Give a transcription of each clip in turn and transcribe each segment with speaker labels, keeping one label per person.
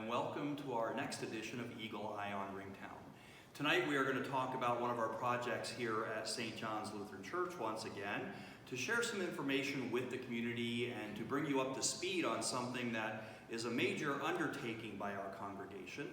Speaker 1: and welcome to our next edition of Eagle Eye on Ringtown. Tonight we are going to talk about one of our projects here at St. John's Lutheran Church once again, to share some information with the community and to bring you up to speed on something that is a major undertaking by our congregation.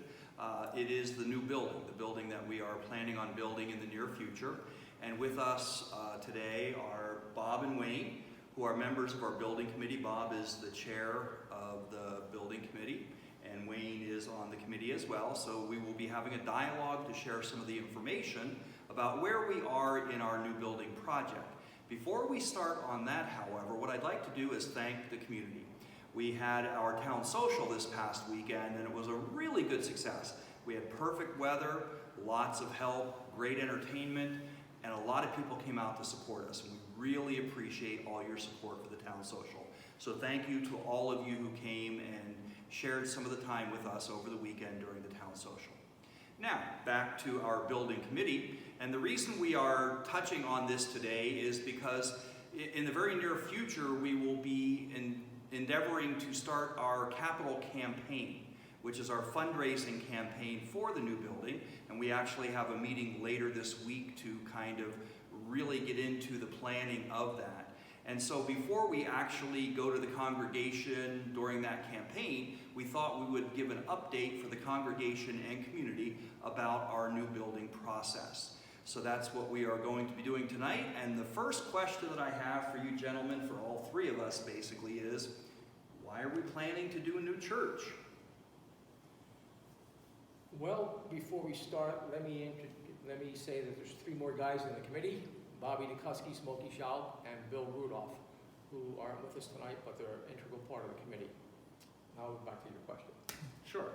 Speaker 1: It is the new building, the building that we are planning on building in the near future. And with us today are Bob and Wayne, who are members of our building committee. Bob is the chair of the building committee, and Wayne is on the committee as well. So we will be having a dialogue to share some of the information about where we are in our new building project. Before we start on that, however, what I'd like to do is thank the community. We had our town social this past weekend, and it was a really good success. We had perfect weather, lots of help, great entertainment, and a lot of people came out to support us, and we really appreciate all your support for the town social. So thank you to all of you who came and shared some of the time with us over the weekend during the town social. Now, back to our building committee, and the reason we are touching on this today is because in the very near future we will be endeavoring to start our capital campaign, which is our fundraising campaign for the new building, and we actually have a meeting later this week to kind of really get into the planning of that. And so before we actually go to the congregation during that campaign, we thought we would give an update for the congregation and community about our new building process. So that's what we are going to be doing tonight. And the first question that I have for you gentlemen, for all three of us basically, is why are we planning to do a new church?
Speaker 2: Well, before we start, let me say that there's three more guys in the committee: Bobby Dukusky, Smokey Schall, and Bill Rudolph, who aren't with us tonight, but they're an integral part of the committee. Now back to your question.
Speaker 1: Sure.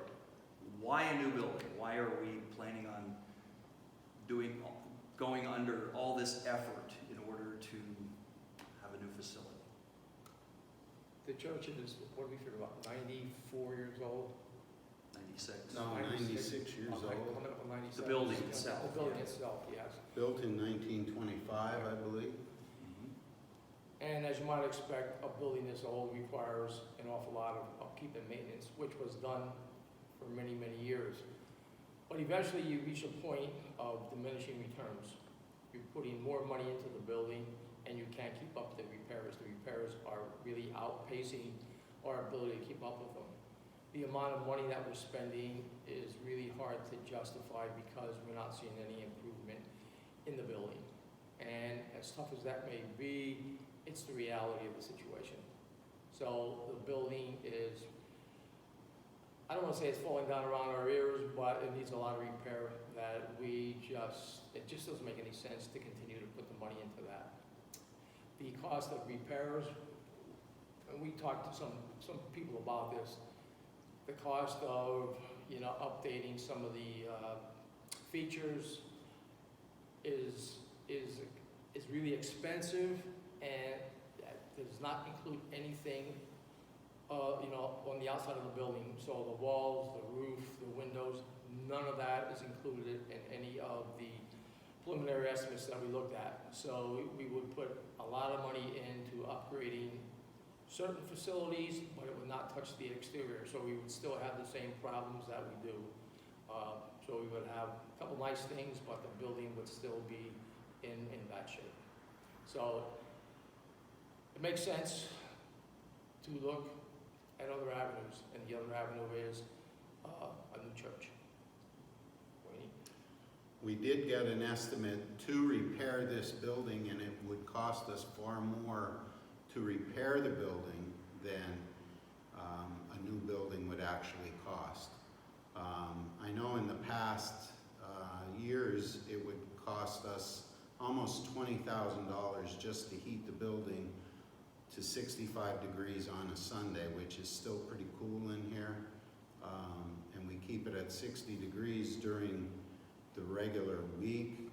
Speaker 1: Why a new building? Why are we planning on going under all this effort in order to have a new facility?
Speaker 2: The church is, what do we figure, about 94 years old?
Speaker 1: 96.
Speaker 3: No, 96 years old.
Speaker 1: The building itself.
Speaker 2: The building itself, yes.
Speaker 3: Built in 1925, I believe.
Speaker 2: And as you might expect, a building this old requires an awful lot of upkeep and maintenance, which was done for many, many years. But eventually you reach a point of diminishing returns. You're putting more money into the building and you can't keep up the repairs. The repairs are really outpacing our ability to keep up with them. The amount of money that we're spending is really hard to justify because we're not seeing any improvement in the building. And as tough as that may be, it's the reality of the situation. So the building is, I don't want to say it's falling down around our ears, but it needs a lot of repair that it just doesn't make any sense to continue to put the money into that. The cost of repairs, and we talked to some people about this, the cost of, updating some of the features is really expensive, and that does not include anything on the outside of the building. So the walls, the roof, the windows, none of that is included in any of the preliminary estimates that we looked at. So we would put a lot of money into upgrading certain facilities, but it would not touch the exterior. So we would still have the same problems that we do. So we would have a couple nice things, but the building would still be in bad shape. So it makes sense to look at other avenues, and the other avenue is a new church. Wayne?
Speaker 3: We did get an estimate to repair this building, and it would cost us far more to repair the building than a new building would actually cost. I know in the past years it would cost us almost $20,000 just to heat the building to 65 degrees on a Sunday, which is still pretty cool in here. And we keep it at 60 degrees during the regular week.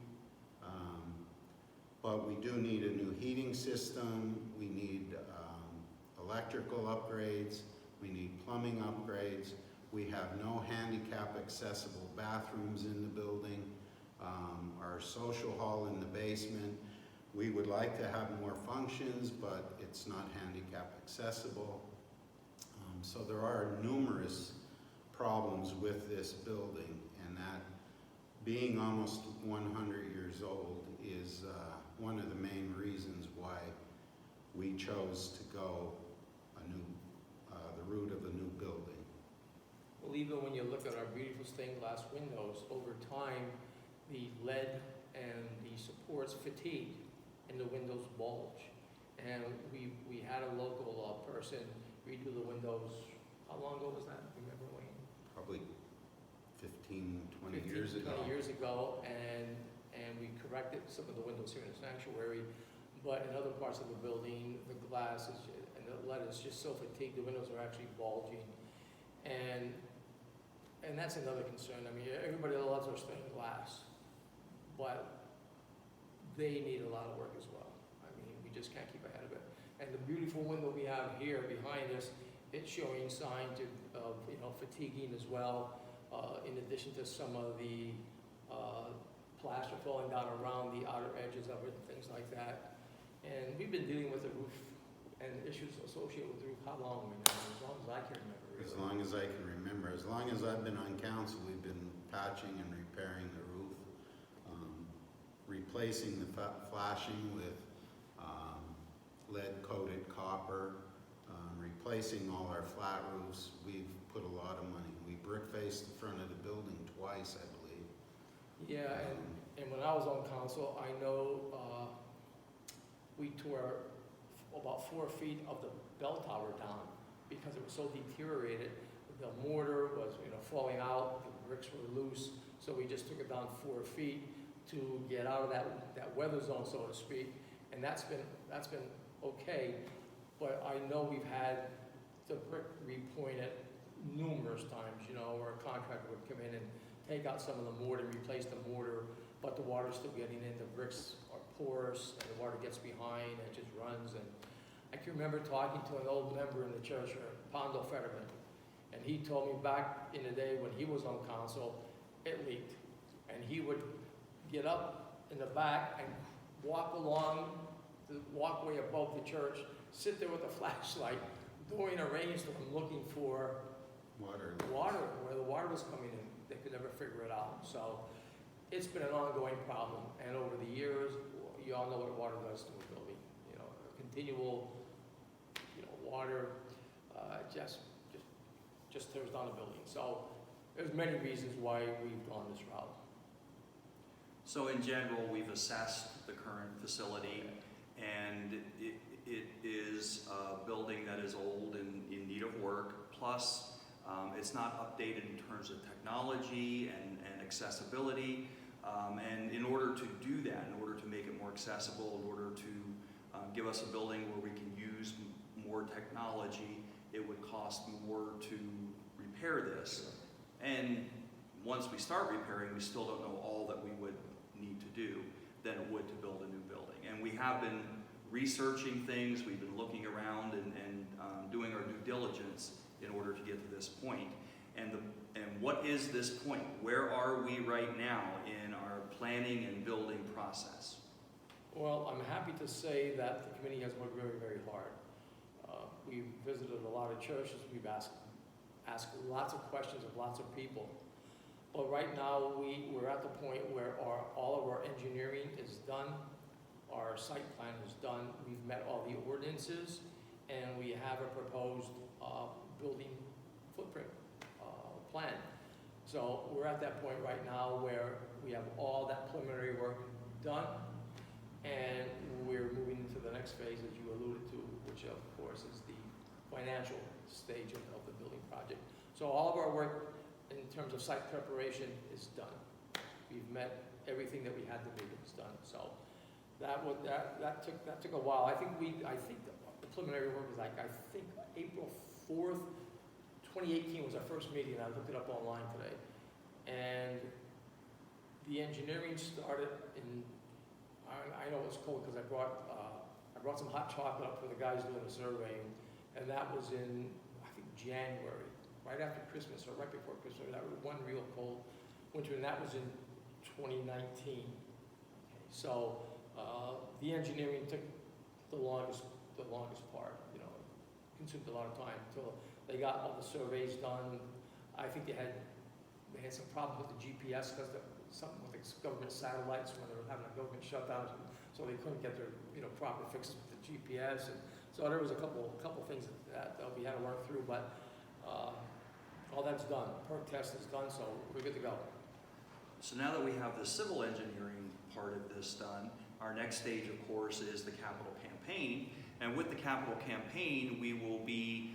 Speaker 3: But we do need a new heating system. We need electrical upgrades. We need plumbing upgrades. We have no handicap accessible bathrooms in the building. Our social hall in the basement. We would like to have more functions, but it's not handicap accessible. So there are numerous problems with this building, and that being almost 100 years old is one of the main reasons why we chose to go the route of a new building.
Speaker 2: Well, even when you look at our beautiful stained glass windows, over time, the lead and the supports fatigue and the windows bulge. And we had a local person redo the windows. How long ago was that? Remember, Wayne?
Speaker 3: Probably 15, 20 years ago.
Speaker 2: 20 years ago, and we corrected some of the windows here in the sanctuary, but in other parts of the building, the glass is, and the lead is just so fatigued, the windows are actually bulging. And that's another concern. I mean, everybody loves our stained glass, but they need a lot of work as well. I mean, we just can't keep ahead of it. And the beautiful window we have here behind us, it's showing signs of fatiguing as well, in addition to some of the plaster falling down around the outer edges of it and things like that. And we've been dealing with the roof and issues associated with the roof how long? As long as I can remember. Really.
Speaker 3: As long as I can remember. As long as I've been on council, we've been patching and repairing the roof, replacing the flashing with lead-coated copper, replacing all our flat roofs. We've put a lot of money. We brick-faced the front of the building twice, I believe.
Speaker 2: Yeah, and when I was on council, I know we tore about 4 feet of the bell tower down because it was so deteriorated. The mortar was falling out, the bricks were loose, so we just took it down 4 feet to get out of that weather zone, so to speak. And that's been okay, but I know we've had the brick repointed numerous times, where a contractor would come in and take out some of the mortar, replace the mortar, but the water's still getting in, the bricks are porous, and the water gets behind, and it just runs. And I can remember talking to an old member in the church, Pondo Fetterman, and he told me back in the day when he was on council, it leaked. And he would get up in the back and walk along the walkway above the church, sit there with a flashlight, doing a rainstorm, looking for
Speaker 3: Water,
Speaker 2: where the water was coming in. They could never figure it out. So it's been an ongoing problem. And over the years, you all know what water does to a building. Continual, water just tears down a building. So there's many reasons why we've gone this route.
Speaker 1: So in general, we've assessed the current facility, and it is a building that is old and in need of work, plus it's not updated in terms of technology and accessibility. And in order to do that, in order to make it more accessible, in order to give us a building where we can use more technology, it would cost more to repair this. And once we start repairing, we still don't know all that we would need to do than it would to build a new building. And we have been researching things, we've been looking around and doing our due diligence in order to get to this point. And what is this point? Where are we right now in our planning and building process?
Speaker 2: Well, I'm happy to say that the committee has worked very, very hard. We've visited a lot of churches, we've asked lots of questions of lots of people. But right now, we're at the point where all of our engineering is done, our site plan is done, we've met all the ordinances, and we have a proposed building footprint plan. So we're at that point right now where we have all that preliminary work done, and we're moving into the next phase, as you alluded to, which of course is the financial stage of the building project. So all of our work in terms of site preparation is done. We've met everything that we had to do, it's done. So that took a while. I think the preliminary work was April 4th, 2018 was our first meeting. I looked it up online today. And the engineering started in, I know it's cold because I brought some hot chocolate up for the guys doing the surveying, and that was in, I think, January, right after Christmas or right before Christmas. That was one real cold winter, and that was in 2019. Okay, so the engineering took the longest part, consumed a lot of time until they got all the surveys done, I think they had some problems with the GPS because something with the government satellites when they were having a government shutdown, so they couldn't get their, proper fixes with the GPS. And so there was a couple things that we had to work through, but all that's done. Perk test is done, so we're good to go.
Speaker 1: So now that we have the civil engineering part of this done, our next stage, of course, is the capital campaign. And with the capital campaign, we will be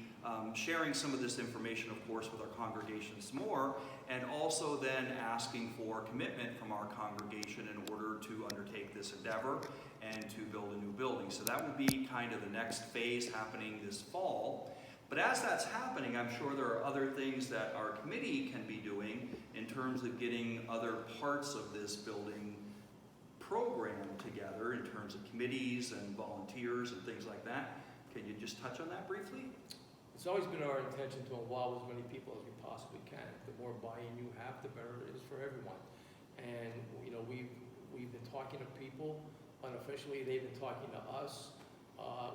Speaker 1: sharing some of this information, of course, with our congregations more, and also then asking for commitment from our congregation in order to undertake this endeavor and to build a new building. So that will be kind of the next phase happening this fall. But as that's happening, I'm sure there are other things that our committee can be doing in terms of getting other parts of this building program together in terms of committees and volunteers and things like that. Can you just touch on that briefly?
Speaker 2: It's always been our intention to involve as many people as we possibly can. The more buy-in you have, the better it is for everyone. And we've been talking to people unofficially. They've been talking to us.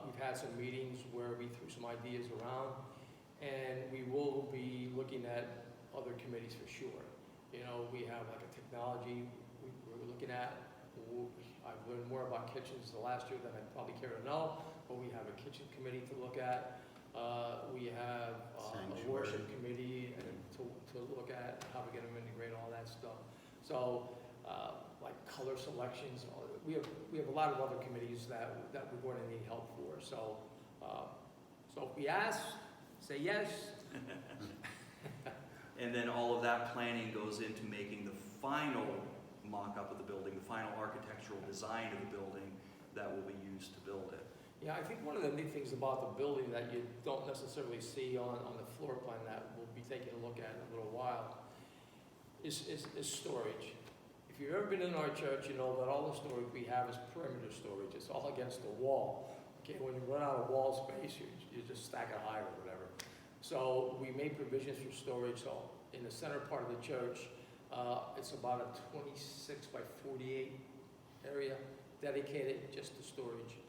Speaker 2: We've had some meetings where we threw some ideas around, and we will be looking at other committees for sure. We have like a technology we're looking at. I've learned more about kitchens the last year than I probably care to know, but we have a kitchen committee to look at. We have a worship committee to look at how we get them integrated, all that stuff. So, like color selections, we have a lot of other committees that we're going to need help for. So, so if we ask, say yes.
Speaker 1: And then all of that planning goes into making the final mock-up of the building, the final architectural design of the building that will be used to build it.
Speaker 2: Yeah, I think one of the neat things about the building that you don't necessarily see on the floor plan that we'll be taking a look at in a little while is storage. If you've ever been in our church, you know that all the storage we have is perimeter storage. It's all against the wall. Okay, when you run out of wall space, you just stack it high or whatever. So we made provisions for storage. So in the center part of the church, it's about a 26 by 48 area dedicated just to storage.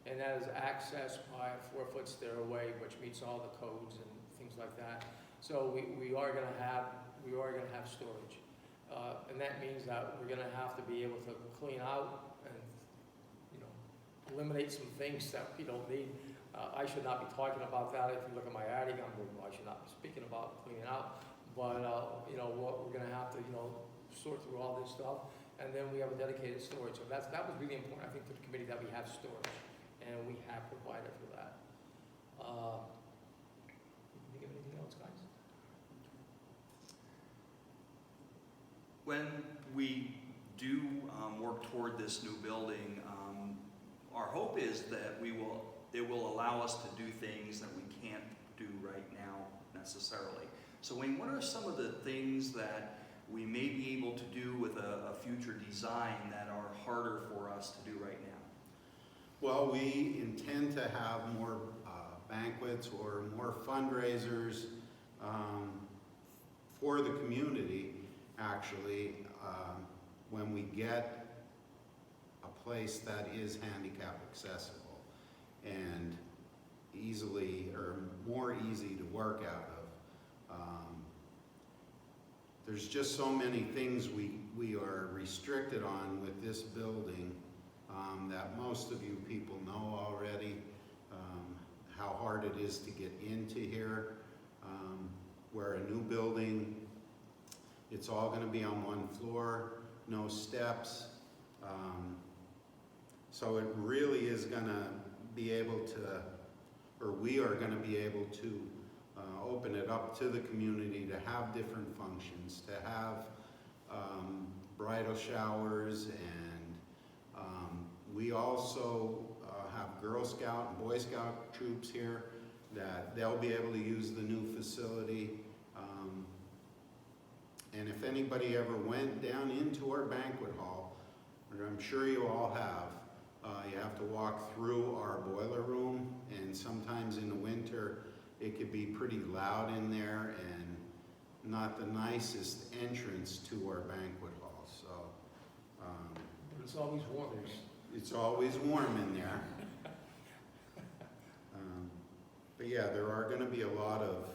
Speaker 2: And that is accessed by a 4-foot stairway, which meets all the codes and things like that. So we are going to have storage, and that means that we're going to have to be able to clean out and eliminate some things that we don't need. I should not be talking about that. If you look at my attic, I should not be speaking about cleaning out. But what we're going to have to sort through all this stuff, and then we have a dedicated storage. So that was really important, I think, to the committee that we have storage. And we have provided for that. Think of anything else, guys?
Speaker 1: When we do work toward this new building, our hope is that it will allow us to do things that we can't do right now necessarily. So Wayne, what are some of the things that we may be able to do with a future design that are harder for us to do right now?
Speaker 3: Well, we intend to have more banquets or more fundraisers for the community, actually, when we get a place that is handicap accessible and easily or more easy to work out of. There's just so many things we are restricted on with this building that most of you people know already, how hard it is to get into here. Where a new building, it's all going to be on one floor, no steps. So it really is going to be able to, or we are going to be able to open it up to the community to have different functions, to have bridal showers, and we also have Girl Scout and Boy Scout troops here that they'll be able to use the new facility. And if anybody ever went down into our banquet hall, which I'm sure you all have, you have to walk through our boiler room, and sometimes in the winter it could be pretty loud in there and not the nicest entrance to our banquet hall. So,
Speaker 2: But it's always warm.
Speaker 3: It's always warm in there. But yeah, there are going to be a lot of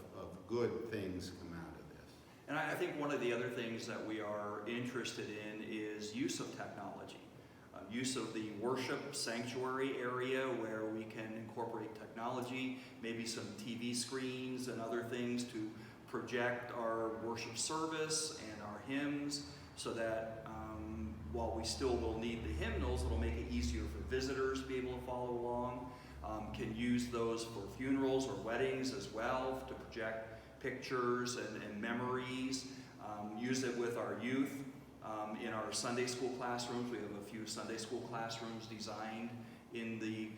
Speaker 3: good things come out of this.
Speaker 1: And I think one of the other things that we are interested in is use of technology. Use of the worship sanctuary area where we can incorporate technology, maybe some TV screens and other things to project our worship service and our hymns, so that while we still will need the hymnals, it'll make it easier for visitors to be able to follow along. Can use those for funerals or weddings as well, to project pictures and memories. Use it with our youth. In our Sunday school classrooms, we have a few Sunday school classrooms designed in the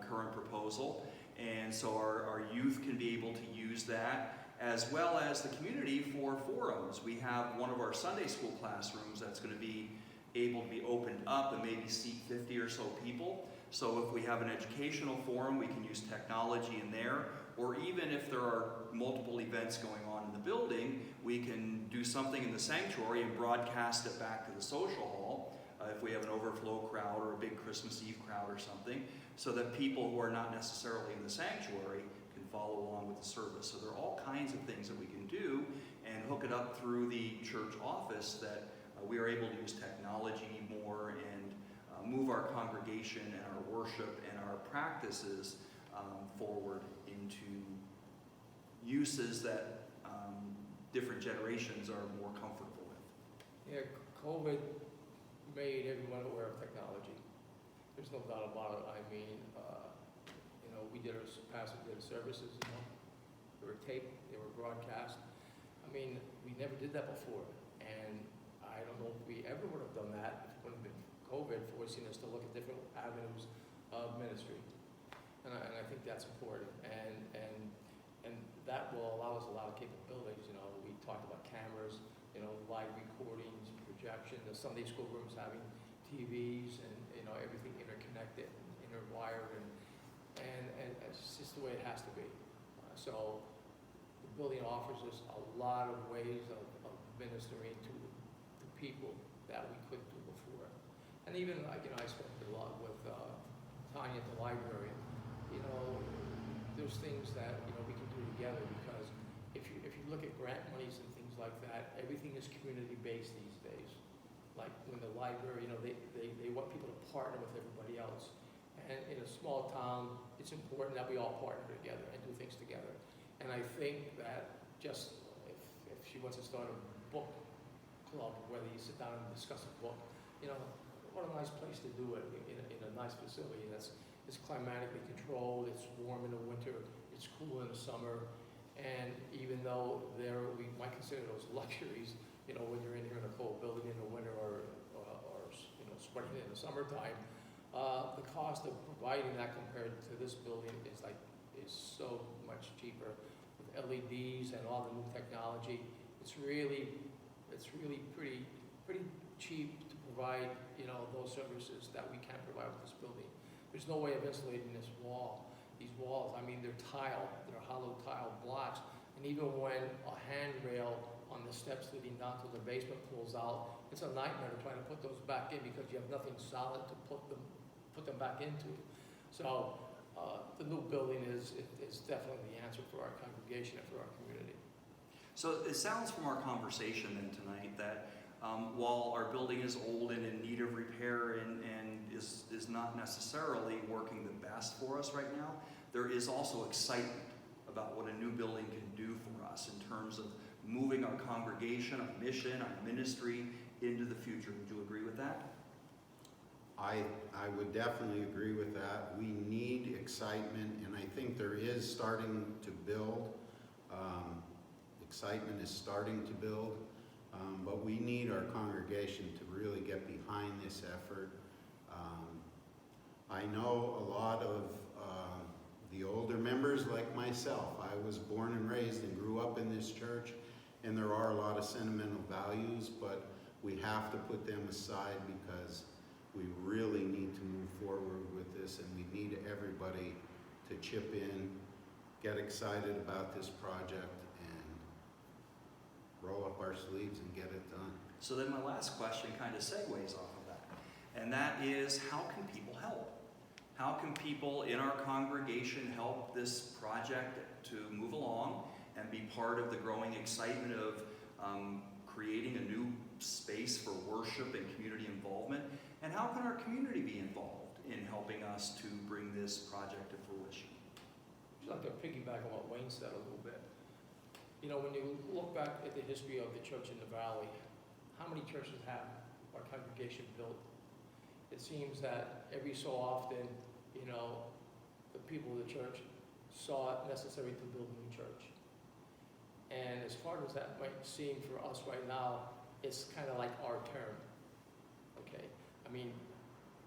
Speaker 1: current proposal. And so our youth can be able to use that, as well as the community for forums. We have one of our Sunday school classrooms that's going to be able to be opened up and maybe seat 50 or so people. So if we have an educational forum, we can use technology in there, or even if there are multiple events going on in the building, we can do something in the sanctuary and broadcast it back to the social hall if we have an overflow crowd or a big Christmas Eve crowd or something, so that people who are not necessarily in the sanctuary can follow along with the service. So there are all kinds of things that we can do and hook it up through the church office, that we are able to use technology more and move our congregation and our worship and our practices forward into uses that different generations are more comfortable with.
Speaker 2: Yeah, COVID made everyone aware of technology. There's no doubt about it. I mean, we did our passive data services, they were taped, they were broadcast. I mean, we never did that before. And I don't know if we ever would have done that if it wouldn't have been COVID, forcing us to look at different avenues of ministry. And I think that's important. And that will allow us a lot of capabilities. We talked about cameras, live recordings, projection, the Sunday school rooms having TVs, and everything interconnected, interwired, and it's just the way it has to be. So the building offers us a lot of ways of ministering to people that we couldn't do before. And even I spoke a lot with Tanya at the library. There's things that we can do together, because if you look at grant monies and things like that, everything is community based these days. Like when the library, they want people to partner with everybody else. And in a small town, it's important that we all partner together and do things together. And I think that just if she wants to start a book club, whether you sit down and discuss a book, what a nice place to do it in a nice facility that's climatically controlled, it's warm in the winter, it's cool in the summer, and even though we might consider those luxuries, when you're in here in a cold building in the winter or sweating in the summertime, the cost of providing that compared to this building is so much cheaper with LEDs and all the new technology. It's really pretty cheap to provide those services that we can't provide with this building. There's no way of insulating this wall. These walls, I mean, they're hollow tile blocks, and even when a handrail on the steps leading down to the basement pulls out, it's a nightmare to try to put those back in, because you have nothing solid to put them back into. So the new building is definitely the answer for our congregation and for our community.
Speaker 1: So it sounds from our conversation then tonight that while our building is old and in need of repair and is not necessarily working the best for us right now, there is also excitement about what a new building can do for us in terms of moving our congregation, our mission, our ministry into the future. Would you agree with that?
Speaker 3: I would definitely agree with that. We need excitement, and I think there is starting to build. Excitement is starting to build, but we need our congregation to really get behind this effort. I know a lot of the older members like myself. I was born and raised and grew up in this church, and there are a lot of sentimental values, but we have to put them aside because we really need to move forward with this, and we need everybody to chip in, get excited about this project, and roll up our sleeves and get it done.
Speaker 1: So then my last question kind of segues off of that, and that is, how can people help? How can people in our congregation help this project to move along and be part of the growing excitement of creating a new space for worship and community involvement? And how can our community be involved in helping us to bring this project to fruition?
Speaker 2: I'd like to piggyback on what Wayne said a little bit. You know, when you look back at the history of the church in the valley, how many churches have our congregation built? It seems that every so often, you know, the people of the church saw it necessary to build a new church. And as hard as that might seem for us right now, it's kind of like our turn, okay? I mean,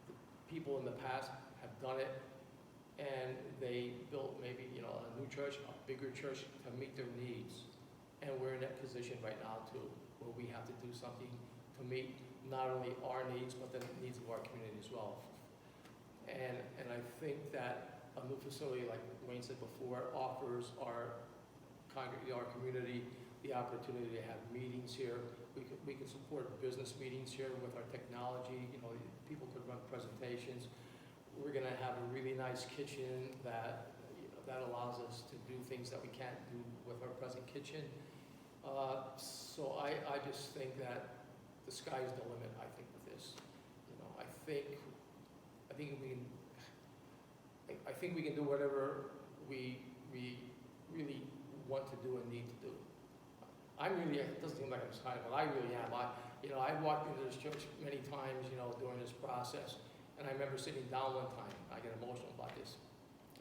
Speaker 2: the people in the past have done it, and they built maybe, you know, a new church, a bigger church to meet their needs. And we're in that position right now too, where we have to do something to meet not only our needs, but the needs of our community as well. And I think that a new facility, like Wayne said before, offers our community the opportunity to have meetings here. We can support business meetings here with our technology. You know, people could run presentations. We're going to have a really nice kitchen that, you know, that allows us to do things that we can't do with our present kitchen. So I just think that the sky's the limit, I think, with this. You know, I think we can do whatever we really want to do and need to do. It doesn't seem like I'm excited, but I really am. I walked into this church many times, you know, during this process, and I remember sitting down one time. I get emotional about this,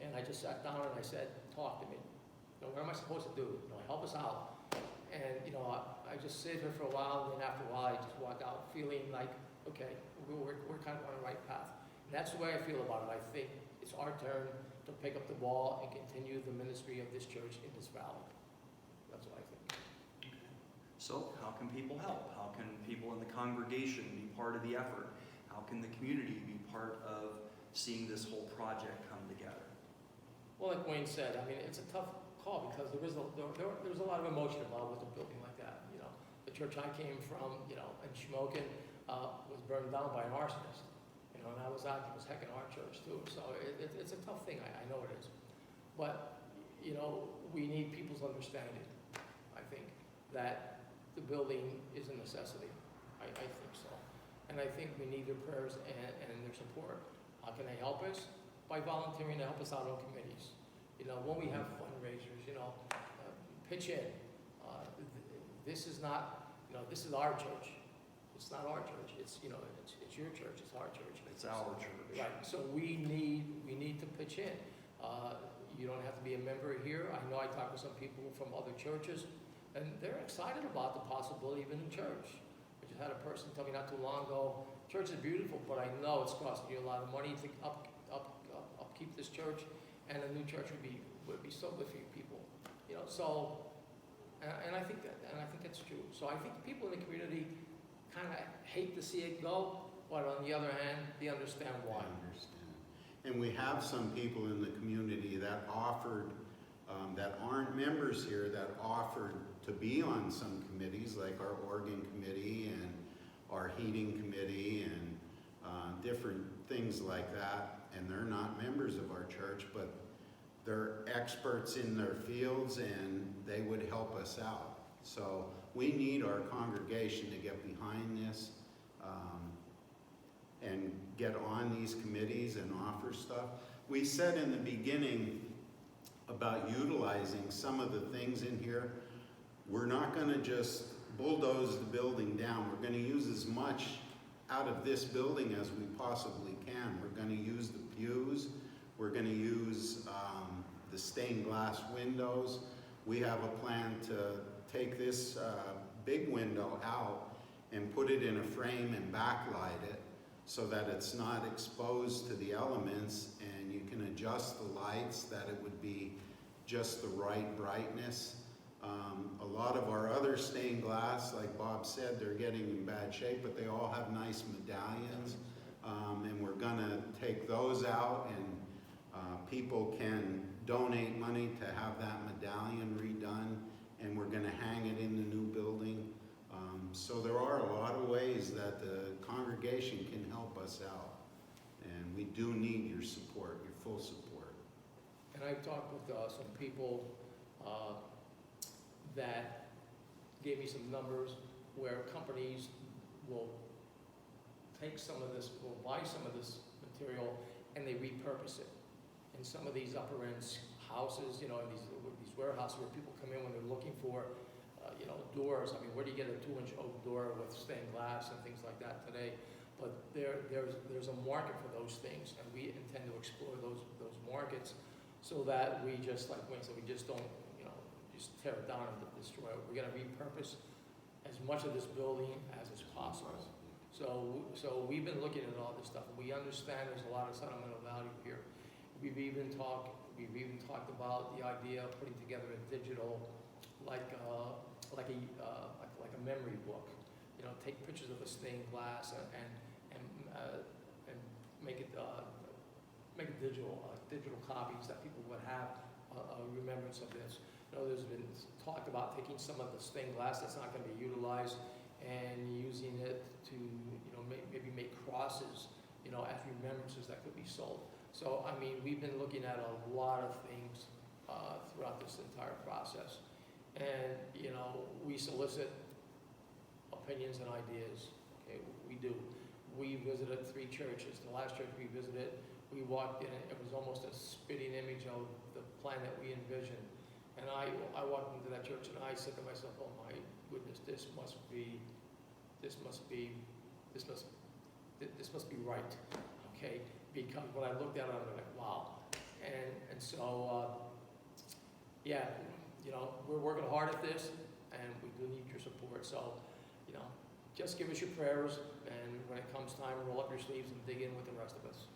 Speaker 2: and I just sat down and I said, "Talk to me. You know, what am I supposed to do? You know, help us out." And you know, I just sat here for a while, and then after a while, I just walked out feeling like, okay, we're kind of on the right path. And that's the way I feel about it. I think it's our turn to pick up the ball and continue the ministry of this church in this valley. That's what I think.
Speaker 1: So how can people help? How can people in the congregation be part of the effort? How can the community be part of seeing this whole project come together?
Speaker 2: Well, like Wayne said, I mean, it's a tough call because there's a lot of emotion involved with a building like that. You know, the church I came from, you know, in Shamokin, was burned down by an arsonist. You know, and I was hecking our church too. So it's a tough thing. I know it is, but you know, we need people's understanding. I think that the building is a necessity. I think so, and I think we need their prayers and their support. How can they help us? By volunteering to help us out on committees. You know, when we have fundraisers, you know, pitch in. This is not, you know, this is our church. It's not our church. It's, you know, it's your church. It's our church.
Speaker 1: It's our church.
Speaker 2: Right. So we need to pitch in. You don't have to be a member here. I know I talked to some people from other churches, and they're excited about the possibility of a new church. I just had a person tell me not too long ago, church is beautiful, but I know it's costing you a lot of money to upkeep this church, and a new church would be so good for you people. You know, so, and I think that's true. So I think the people in the community kind of hate to see it go, but on the other hand, they understand why.
Speaker 3: I understand. And we have some people in the community that offered, that aren't members here, that offered to be on some committees, like our organ committee and our heating committee and different things like that. And they're not members of our church, but they're experts in their fields and they would help us out. So we need our congregation to get behind this and get on these committees and offer stuff. We said in the beginning about utilizing some of the things in here. We're not going to just bulldoze the building down. We're going to use as much out of this building as we possibly can. We're going to use the pews. We're going to use the stained glass windows. We have a plan to take this big window out and put it in a frame and backlight it so that it's not exposed to the elements, and you can adjust the lights that it would be just the right brightness. A lot of our other stained glass, like Bob said, they're getting in bad shape, but they all have nice medallions. And we're gonna take those out, and people can donate money to have that medallion redone, and we're gonna hang it in the new building. So there are a lot of ways that the congregation can help us out, and we do need your support, your full support.
Speaker 2: And I've talked with some people that gave me some numbers where companies will take some of this, will buy some of this material, and they repurpose it. In some of these upper end houses, you know, these warehouses where people come in when they're looking for, you know, doors. I mean, where do you get a 2-inch oak door with stained glass and things like that today? But there's a market for those things, and we intend to explore those markets so that we just, like Wayne said, we just don't, you know, just tear it down and destroy it. We're gonna repurpose as much of this building as is possible. So we've been looking at all this stuff. We understand there's a lot of sentimental value here. We've even talked about the idea of putting together a digital, like a memory book. You know, take pictures of the stained glass and make it digital copies that people would have a remembrance of this. You know, there's been talk about taking some of the stained glass that's not going to be utilized and using it to, you know, maybe make crosses, you know, as remembrances that could be sold. So, I mean, we've been looking at a lot of things throughout this entire process. And, you know, we solicit opinions and ideas, okay, we do. We visited 3 churches. The last church we visited, we walked in, it was almost a spitting image of the plan that we envisioned. And I walked into that church and I said to myself, oh my goodness, this must be right, okay? Because when I looked at it, I was like, wow. And so, yeah, you know, we're working hard at this, and we do need your support. So, you know, just give us your prayers, and when it comes time, roll up your sleeves and dig in with the rest of us.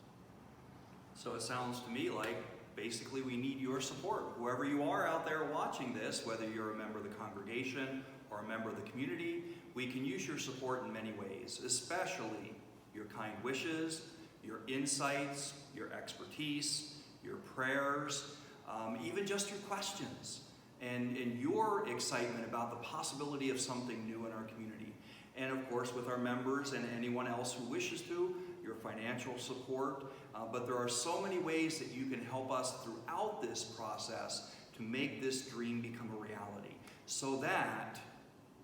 Speaker 1: So it sounds to me like basically we need your support. Whoever you are out there watching this, whether you're a member of the congregation or a member of the community, we can use your support in many ways, especially your kind wishes, your insights, your expertise, your prayers, even just your questions, and your excitement about the possibility of something new in our community. And of course, with our members and anyone else who wishes to, your financial support. But there are so many ways that you can help us throughout this process to make this dream become a reality, so that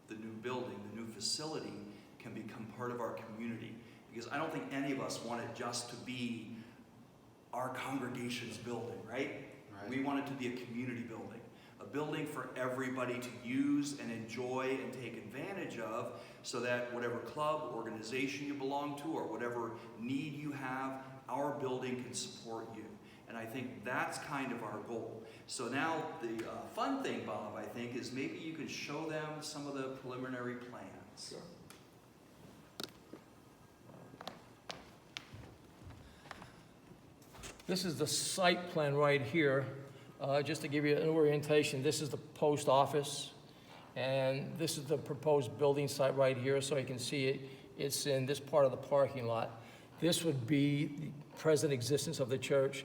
Speaker 1: the new building, the new facility can become part of our community. Because I don't think any of us want it just to be our congregation's building, right? We want it to be a community building, a building for everybody to use and enjoy and take advantage of, so that whatever club, organization you belong to, or whatever need you have, our building can support you. And I think that's kind of our goal. So now the fun thing, Bob, I think, is maybe you can show them some of the preliminary plans.
Speaker 2: Sure. This is the site plan right here. Just to give you an orientation, this is the post office, and this is the proposed building site right here, so you can see it. It's in this part of the parking lot. This would be the present existence of the church.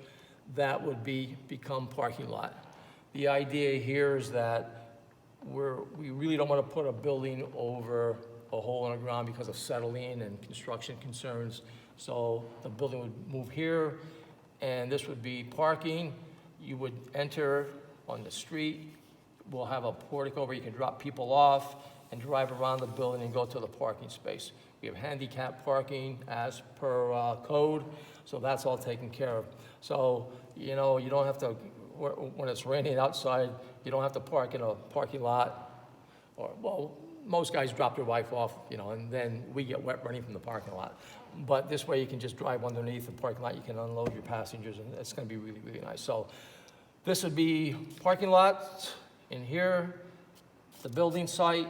Speaker 2: That would become parking lot. The idea here is that we really don't want to put a building over a hole in the ground because of settling and construction concerns. So the building would move here, and this would be parking. You would enter on the street. We'll have a portico where you can drop people off and drive around the building and go to the parking space. We have handicap parking as per code, so that's all taken care of. So, you know, you don't have to, when it's raining outside, you don't have to park in a parking lot. Or, well, most guys drop their wife off, you know, and then we get wet running from the parking lot. But this way you can just drive underneath the parking lot, you can unload your passengers, and it's gonna be really, really nice. So this would be parking lot in here, the building site,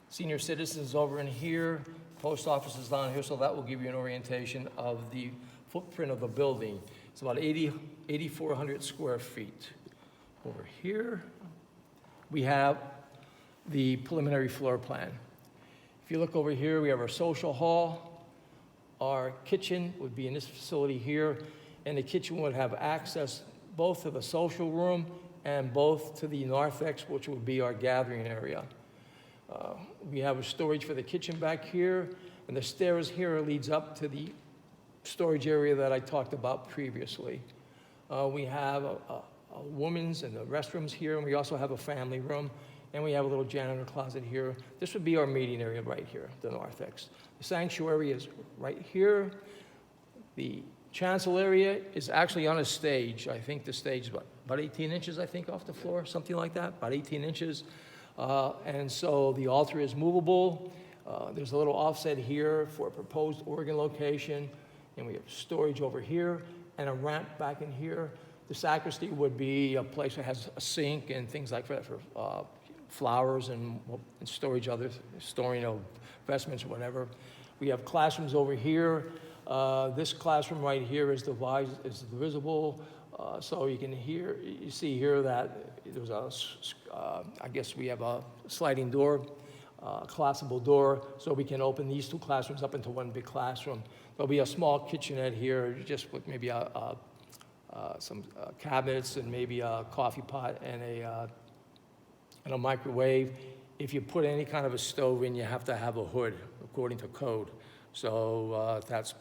Speaker 2: senior citizens over in here, post office is down here, so that will give you an orientation of the footprint of the building. It's about 8,400 square feet. Over here, we have the preliminary floor plan. If you look over here, we have our social hall. Our kitchen would be in this facility here, and the kitchen would have access both to the social room and both to the narthex, which would be our gathering area. We have a storage for the kitchen back here, and the stairs here leads up to the storage area that I talked about previously. We have a women's and the restrooms here, and we also have a family room, and we have a little janitor closet here. This would be our meeting area right here, the narthex. The sanctuary is right here. The chancel area is actually on a stage. I think the stage is about 18 inches, I think, off the floor, something like that, about 18 inches. And so the altar is movable. There's a little offset here for a proposed organ location, and we have storage over here and a ramp back in here. The sacristy would be a place that has a sink and things like that for flowers and storage, storing of vestments or whatever. We have classrooms over here. This classroom right here is divisible, so you see here that there's I guess we have a sliding door, collapsible door, so we can open these two classrooms up into one big classroom. There'll be a small kitchenette here, just with maybe some cabinets and maybe a coffee pot and a microwave. If you put any kind of a stove in, you have to have a hood according to code. So that's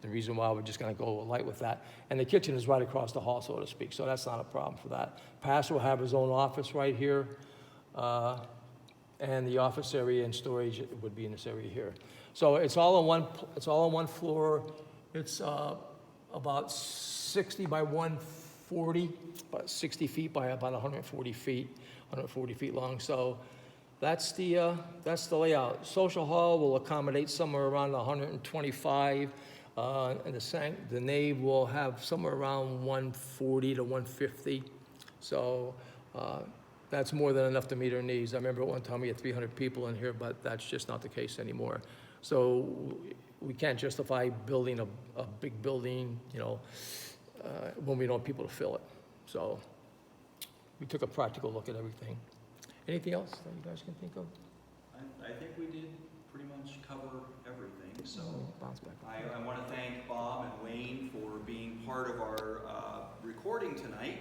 Speaker 2: the reason why we're just going to go light with that. And the kitchen is right across the hall, so to speak, so that's not a problem for that. Pastor will have his own office right here, and the office area and storage would be in this area here. So it's all on one floor. It's about 60 by 140, about 60 feet by about 140 feet long. So that's the layout. Social hall will accommodate somewhere around 125, and the nave will have somewhere around 140 to 150. So that's more than enough to meet our needs. I remember at one time we had 300 people in here, but that's just not the case anymore. So we can't justify building a big building, when we don't have people to fill it. So we took a practical look at everything. Anything else that you guys can think of?
Speaker 1: I think we did pretty much cover everything. So
Speaker 2: Bounce back.
Speaker 1: I want to thank Bob and Wayne for being part of our recording tonight,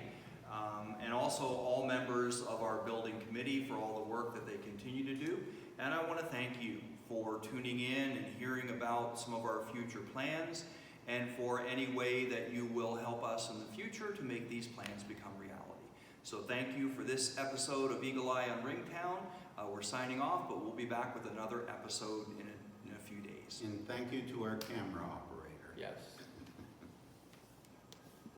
Speaker 1: and also all members of our building committee for all the work that they continue to do. And I want to thank you for tuning in and hearing about some of our future plans, and for any way that you will help us in the future to make these plans become reality. So thank you for this episode of Eagle Eye on Ringtown. We're signing off, but we'll be back with another episode in a few days.
Speaker 3: And thank you to our camera operator.
Speaker 2: Yes.